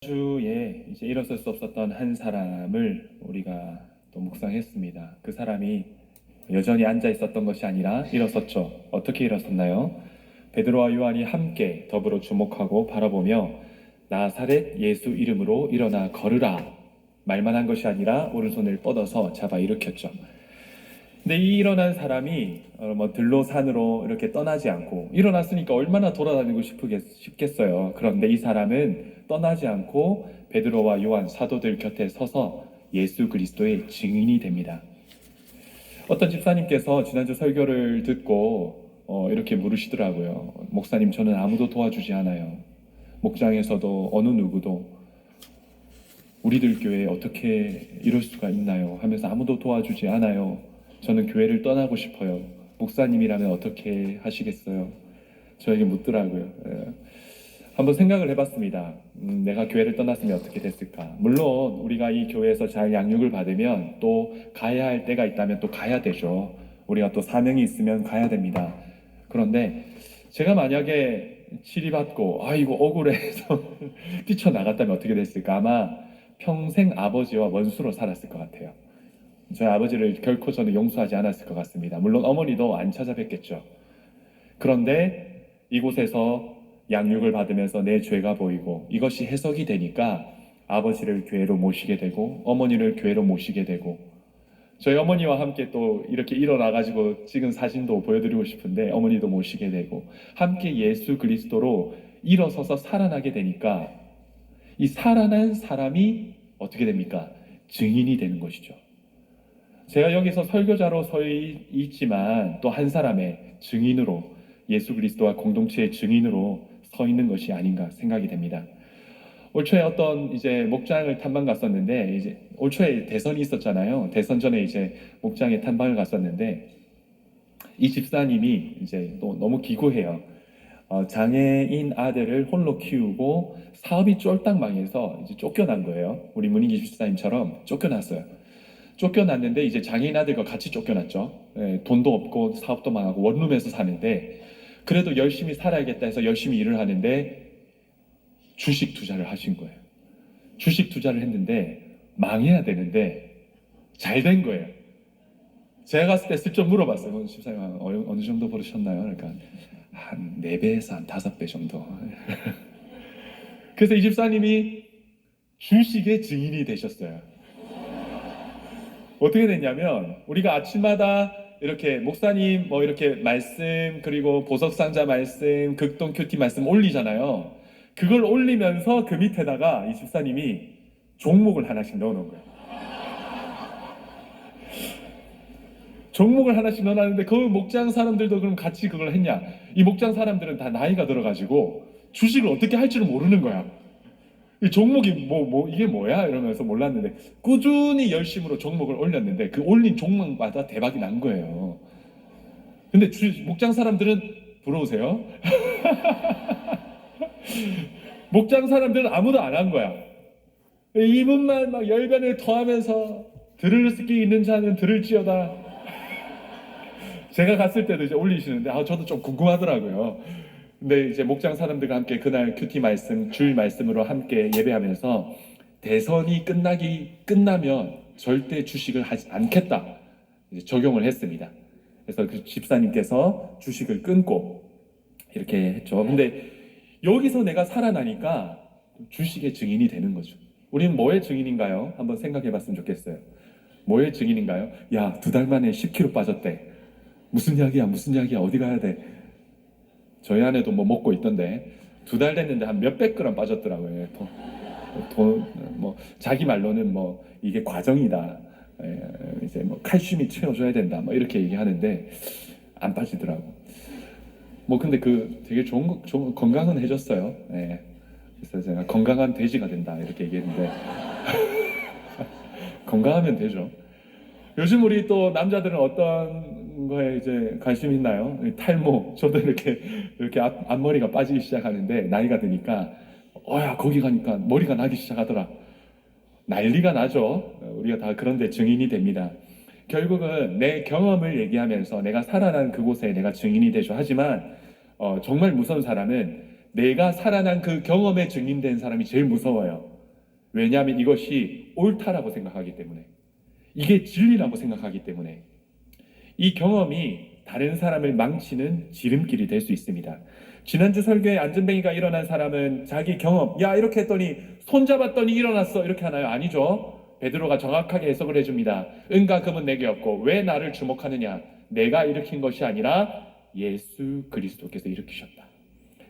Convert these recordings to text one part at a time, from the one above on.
주에 이제 일어설 수 없었던 한 사람을 우리가 또 묵상했습니다. 그 사람이 여전히 앉아 있었던 것이 아니라 일어섰죠. 어떻게 일어섰나요? 베드로와 요한이 함께 더불어 주목하고 바라보며 나사렛 예수 이름으로 일어나 걸으라 말만 한 것이 아니라 오른손을 뻗어서 잡아 일으켰죠. 근데 이 일어난 사람이 들로 산으로 이렇게 떠나지 않고, 일어났으니까 얼마나 돌아다니고 싶겠어요. 그런데 이 사람은 떠나지 않고 베드로와 요한 사도들 곁에 서서 예수 그리스도의 증인이 됩니다. 어떤 집사님께서 지난주 설교를 듣고 이렇게 물으시더라고요. 목사님, 저는 아무도 도와주지 않아요. 목장에서도 어느 누구도 우리들 교회에 어떻게 이럴 수가 있나요? 하면서 아무도 도와주지 않아요. 저는 교회를 떠나고 싶어요. 목사님이라면 어떻게 하시겠어요? 저에게 묻더라고요. 한번 생각을 해봤습니다. 내가 교회를 떠났으면 어떻게 됐을까? 물론 우리가 이 교회에서 잘 양육을 받으면 또 가야 할 때가 있다면 또 가야 되죠. 우리가 또 사명이 있으면 가야 됩니다. 그런데 제가 만약에 치리받고 이거 억울해서 뛰쳐나갔다면 어떻게 됐을까? 아마 평생 아버지와 원수로 살았을 것 같아요. 저희 아버지를 결코 저는 용서하지 않았을 것 같습니다. 물론 어머니도 안 찾아뵙겠죠. 그런데 이곳에서 양육을 받으면서 내 죄가 보이고 이것이 해석이 되니까 아버지를 교회로 모시게 되고 어머니를 교회로 모시게 되고, 저희 어머니와 함께 또 이렇게 일어나가지고 찍은 사진도 보여드리고 싶은데 어머니도 모시게 되고 함께 예수 그리스도로 일어서서 살아나게 되니까 이 살아난 사람이 어떻게 됩니까? 증인이 되는 것이죠. 제가 여기서 설교자로 서 있지만 또 한 사람의 증인으로, 예수 그리스도와 공동체의 증인으로 서 있는 것이 아닌가 생각이 됩니다. 올 초에 어떤 이제 목장을 탐방 갔었는데, 이제 올 초에 대선이 있었잖아요. 대선 전에 이제 목장에 탐방을 갔었는데 이 집사님이 이제 또 너무 기구해요. 장애인 아들을 홀로 키우고 사업이 쫄딱 망해서 이제 쫓겨난 거예요. 우리 문희기 집사님처럼 쫓겨났어요. 쫓겨났는데 이제 장애인 아들과 같이 쫓겨났죠. 돈도 없고 사업도 망하고 원룸에서 사는데 그래도 열심히 살아야겠다 해서 열심히 일을 하는데 주식 투자를 하신 거예요. 주식 투자를 했는데 망해야 되는데 잘 된 거예요. 제가 갔을 때 슬쩍 물어봤어요. 집사님 어느 정도 벌으셨나요? 그러니까 한 4배에서 한 5배 정도. 그래서 이 집사님이 주식의 증인이 되셨어요. 어떻게 됐냐면 우리가 아침마다 이렇게 목사님 이렇게 말씀, 그리고 보석상자 말씀, 극동 큐티 말씀 올리잖아요. 그걸 올리면서 그 밑에다가 이 집사님이 종목을 하나씩 넣어놓은 거예요. 종목을 하나씩 넣어놨는데 그 목장 사람들도 그럼 같이 그걸 했냐? 이 목장 사람들은 다 나이가 들어가지고 주식을 어떻게 할 줄을 모르는 거야. 이 종목이 이게 뭐야? 이러면서 몰랐는데 꾸준히 열심으로 종목을 올렸는데 그 올린 종목마다 대박이 난 거예요. 근데 목장 사람들은 부러우세요? 목장 사람들은 아무도 안 한 거야. 이분만 막 열변을 토하면서 들을 수 있는 자는 들을지어다. 제가 갔을 때도 이제 올리시는데 저도 좀 궁금하더라고요. 근데 이제 목장 사람들과 함께 그날 큐티 말씀, 주일 말씀으로 함께 예배하면서 대선이 끝나면 절대 주식을 하지 않겠다 이제 적용을 했습니다. 그래서 그 집사님께서 주식을 끊고 이렇게 했죠. 근데 여기서 내가 살아나니까 주식의 증인이 되는 거죠. 우리는 뭐의 증인인가요? 한번 생각해 봤으면 좋겠어요. 뭐의 증인인가요? 야, 2달 만에 10kg 빠졌대. 무슨 약이야? 어디 가야 돼? 저희 아내도 먹고 있던데 2달 됐는데 한 몇백 그램 빠졌더라고요. 자기 말로는 이게 과정이다. 이제 칼슘이 채워줘야 된다. 이렇게 얘기하는데 안 빠지더라고. 근데 되게 좋은 건강은 해줬어요. 그래서 제가 건강한 돼지가 된다 이렇게 얘기했는데 건강하면 되죠. 요즘 우리 또 남자들은 어떤 거에 이제 관심 있나요? 탈모. 저도 이렇게 앞머리가 빠지기 시작하는데 나이가 드니까 거기 가니까 머리가 나기 시작하더라. 난리가 나죠. 우리가 다 그런데 증인이 됩니다. 결국은 내 경험을 얘기하면서 내가 살아난 그곳에 내가 증인이 되죠. 하지만 정말 무서운 사람은 내가 살아난 그 경험에 증인된 사람이 제일 무서워요. 왜냐하면 이것이 옳다라고 생각하기 때문에, 이게 진리라고 생각하기 때문에. 이 경험이 다른 사람을 망치는 지름길이 될 수 있습니다. 지난주 설교에 안전뱅이가 일어난 사람은 자기 경험, 야 이렇게 했더니 손잡았더니 일어났어, 이렇게 하나요? 아니죠. 베드로가 정확하게 해석을 해줍니다. 은과 금은 내게 없고 왜 나를 주목하느냐? 내가 일으킨 것이 아니라 예수 그리스도께서 일으키셨다.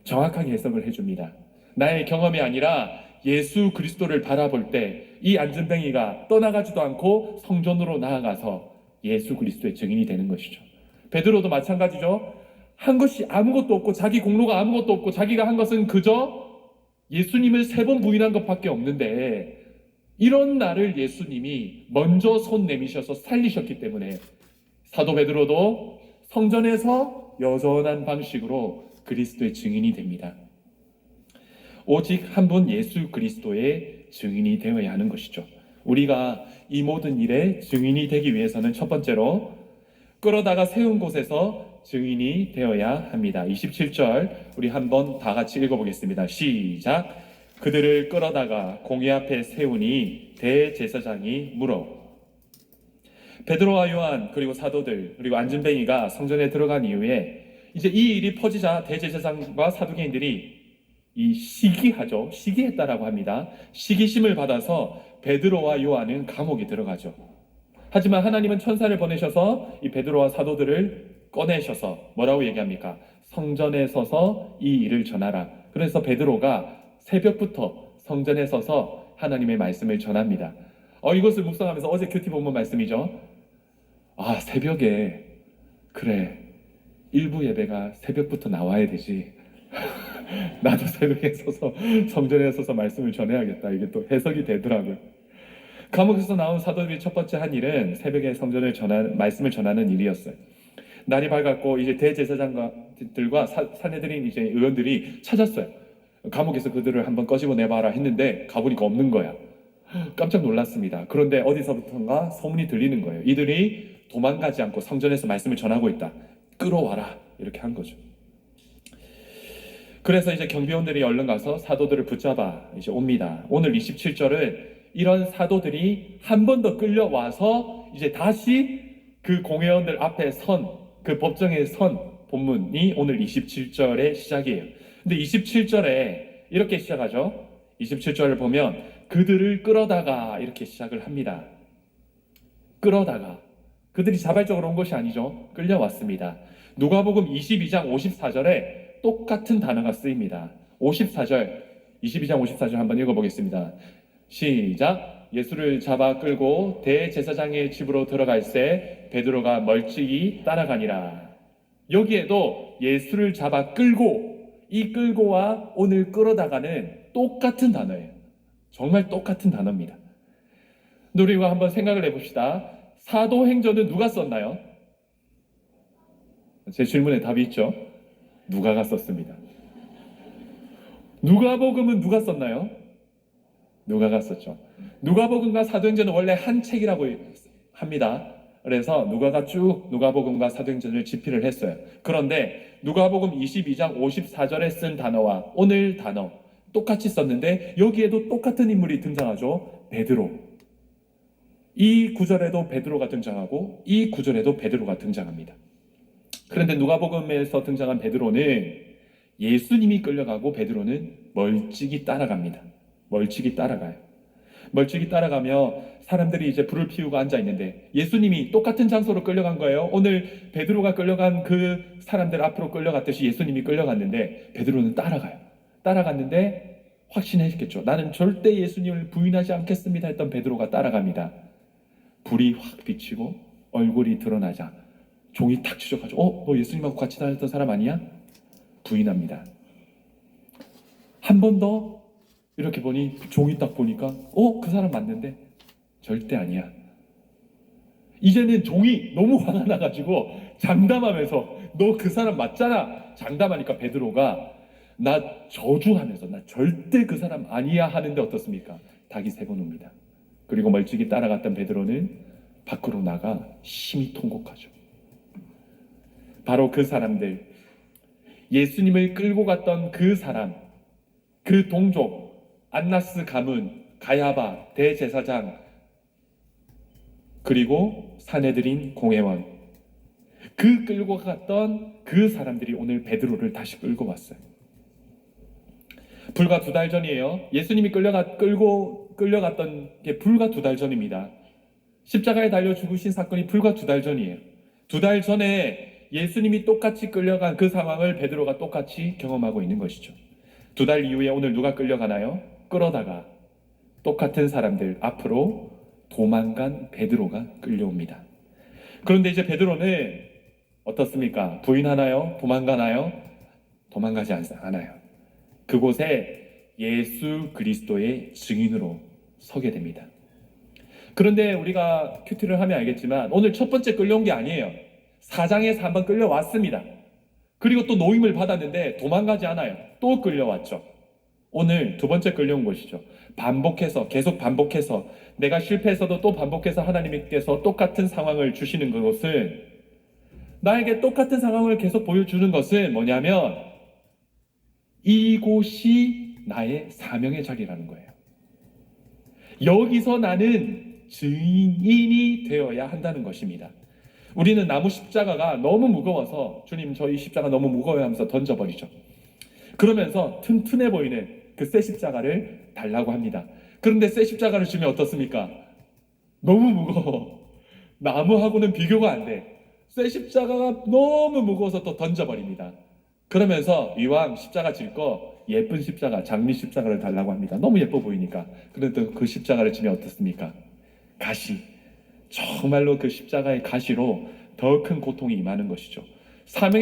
정확하게 해석을 해줍니다. 나의 경험이 아니라 예수 그리스도를 바라볼 때 이 안전뱅이가 떠나가지도 않고 성전으로 나아가서 예수 그리스도의 증인이 되는 것이죠. 베드로도 마찬가지죠. 한 것이 아무것도 없고 자기 공로가 아무것도 없고 자기가 한 것은 그저 예수님을 3번 부인한 것밖에 없는데, 이런 나를 예수님이 먼저 손 내미셔서 살리셨기 때문에 사도 베드로도 성전에서 여전한 방식으로 그리스도의 증인이 됩니다. 오직 한 분 예수 그리스도의 증인이 되어야 하는 것이죠. 우리가 이 모든 일의 증인이 되기 위해서는 첫 번째로 끌어다가 세운 곳에서 증인이 되어야 합니다. 27절 우리 한번 다 같이 읽어보겠습니다. 시작. 그들을 끌어다가 공회 앞에 세우니 대제사장이 물어. 베드로와 요한 그리고 사도들 그리고 안전뱅이가 성전에 들어간 이후에 이제 이 일이 퍼지자 대제사장과 사두개인들이 이 시기하죠. 시기했다라고 합니다. 시기심을 받아서 베드로와 요한은 감옥에 들어가죠. 하지만 하나님은 천사를 보내셔서 이 베드로와 사도들을 꺼내셔서 뭐라고 얘기합니까? 성전에 서서 이 일을 전하라. 그래서 베드로가 새벽부터 성전에 서서 하나님의 말씀을 전합니다. 이것을 묵상하면서 어제 큐티 본문 말씀이죠. 새벽에 그래, 일부 예배가 새벽부터 나와야 되지. 나도 새벽에 서서 성전에 서서 말씀을 전해야겠다. 이게 또 해석이 되더라고요. 감옥에서 나온 사도들이 첫 번째 한 일은 새벽에 말씀을 전하는 일이었어요. 날이 밝았고 이제 대제사장들과 산헤드린 이제 의원들이 찾았어요. 감옥에서 그들을 한번 꺼집어 내봐라 했는데 가보니까 없는 거야. 깜짝 놀랐습니다. 그런데 어디서부턴가 소문이 들리는 거예요. 이들이 도망가지 않고 성전에서 말씀을 전하고 있다. 끌어와라. 이렇게 한 거죠. 그래서 이제 경비원들이 얼른 가서 사도들을 붙잡아 이제 옵니다. 오늘 27절은 이런 사도들이 한 번 더 끌려와서 이제 다시 그 공회원들 앞에 그 법정에 선 본문이 오늘 27절의 시작이에요. 근데 27절에 이렇게 시작하죠. 27절을 보면 그들을 끌어다가 이렇게 시작을 합니다. 끌어다가. 그들이 자발적으로 온 것이 아니죠. 끌려왔습니다. 누가복음 22장 54절에 똑같은 단어가 쓰입니다. 54절, 22장 54절 한번 읽어보겠습니다. 시작. 예수를 잡아 끌고 대제사장의 집으로 들어갈새 베드로가 멀찍이 따라가니라. 여기에도 예수를 잡아 끌고, 이 끌고와 오늘 끌어다가는 똑같은 단어예요. 정말 똑같은 단어입니다. 우리가 한번 생각을 해봅시다. 사도행전은 누가 썼나요? 제 질문에 답이 있죠. 누가가 썼습니다. 누가복음은 누가 썼나요? 누가가 썼죠. 누가복음과 사도행전은 원래 한 책이라고 합니다. 그래서 누가가 쭉 누가복음과 사도행전을 집필을 했어요. 그런데 누가복음 22장 54절에 쓴 단어와 오늘 단어 똑같이 썼는데 여기에도 똑같은 인물이 등장하죠. 베드로. 이 구절에도 베드로가 등장하고 이 구절에도 베드로가 등장합니다. 그런데 누가복음에서 등장한 베드로는 예수님이 끌려가고 베드로는 멀찍이 따라갑니다. 멀찍이 따라가요. 멀찍이 따라가며 사람들이 이제 불을 피우고 앉아 있는데 예수님이 똑같은 장소로 끌려간 거예요. 오늘 베드로가 끌려간 그 사람들 앞으로 끌려갔듯이 예수님이 끌려갔는데 베드로는 따라가요. 따라갔는데 확신했겠죠. 나는 절대 예수님을 부인하지 않겠습니다 했던 베드로가 따라갑니다. 불이 확 비치고 얼굴이 드러나자 종이 탁 치져가지고 너 예수님하고 같이 다녔던 사람 아니야? 부인합니다. 한 번 더 이렇게 보니 종이 딱 보니까 그 사람 맞는데 절대 아니야. 이제는 종이 너무 화가 나가지고 장담하면서 너 그 사람 맞잖아. 장담하니까 베드로가 나 저주하면서 나 절대 그 사람 아니야 하는데 어떻습니까? 닭이 3번 옵니다. 그리고 멀찍이 따라갔던 베드로는 밖으로 나가 심히 통곡하죠. 바로 그 사람들, 예수님을 끌고 갔던 그 사람, 그 동족 안나스 가문, 가야바 대제사장, 그리고 사내들인 공회원, 그 끌고 갔던 그 사람들이 오늘 베드로를 다시 끌고 왔어요. 불과 2달 전이에요. 예수님이 끌려갔던 게 불과 2달 전입니다. 십자가에 달려 죽으신 사건이 불과 2달 전이에요. 2달 전에 예수님이 똑같이 끌려간 그 상황을 베드로가 똑같이 경험하고 있는 것이죠. 2달 이후에 오늘 누가 끌려가나요? 끌어다가 똑같은 사람들 앞으로 도망간 베드로가 끌려옵니다. 그런데 이제 베드로는 어떻습니까? 부인하나요? 도망가나요? 도망가지 않아요. 그곳에 예수 그리스도의 증인으로 서게 됩니다. 그런데 우리가 큐티를 하면 알겠지만 오늘 첫 번째 끌려온 게 아니에요. 4장에서 한번 끌려왔습니다. 그리고 또 노임을 받았는데 도망가지 않아요. 또 끌려왔죠. 오늘 2번째 끌려온 것이죠. 계속 반복해서 내가 실패해서도 또 반복해서 하나님께서 똑같은 상황을 주시는 것은, 나에게 똑같은 상황을 계속 보여주는 것은 뭐냐면 이곳이 나의 사명의 자리라는 거예요. 여기서 나는 증인이 되어야 한다는 것입니다. 우리는 나무 십자가가 너무 무거워서 주님 저희 십자가 너무 무거워요 하면서 던져버리죠. 그러면서 튼튼해 보이는 그 새 십자가를 달라고 합니다. 그런데 새 십자가를 주면 어떻습니까? 너무 무거워. 나무하고는 비교가 안 돼. 새 십자가가 너무 무거워서 또 던져버립니다. 그러면서 이왕 십자가 질 거 예쁜 십자가, 장미 십자가를 달라고 합니다. 너무 예뻐 보이니까. 그런데 그 십자가를 지면 어떻습니까? 가시. 정말로 그 십자가의 가시로 더 큰 고통이 임하는 것이죠. 사명의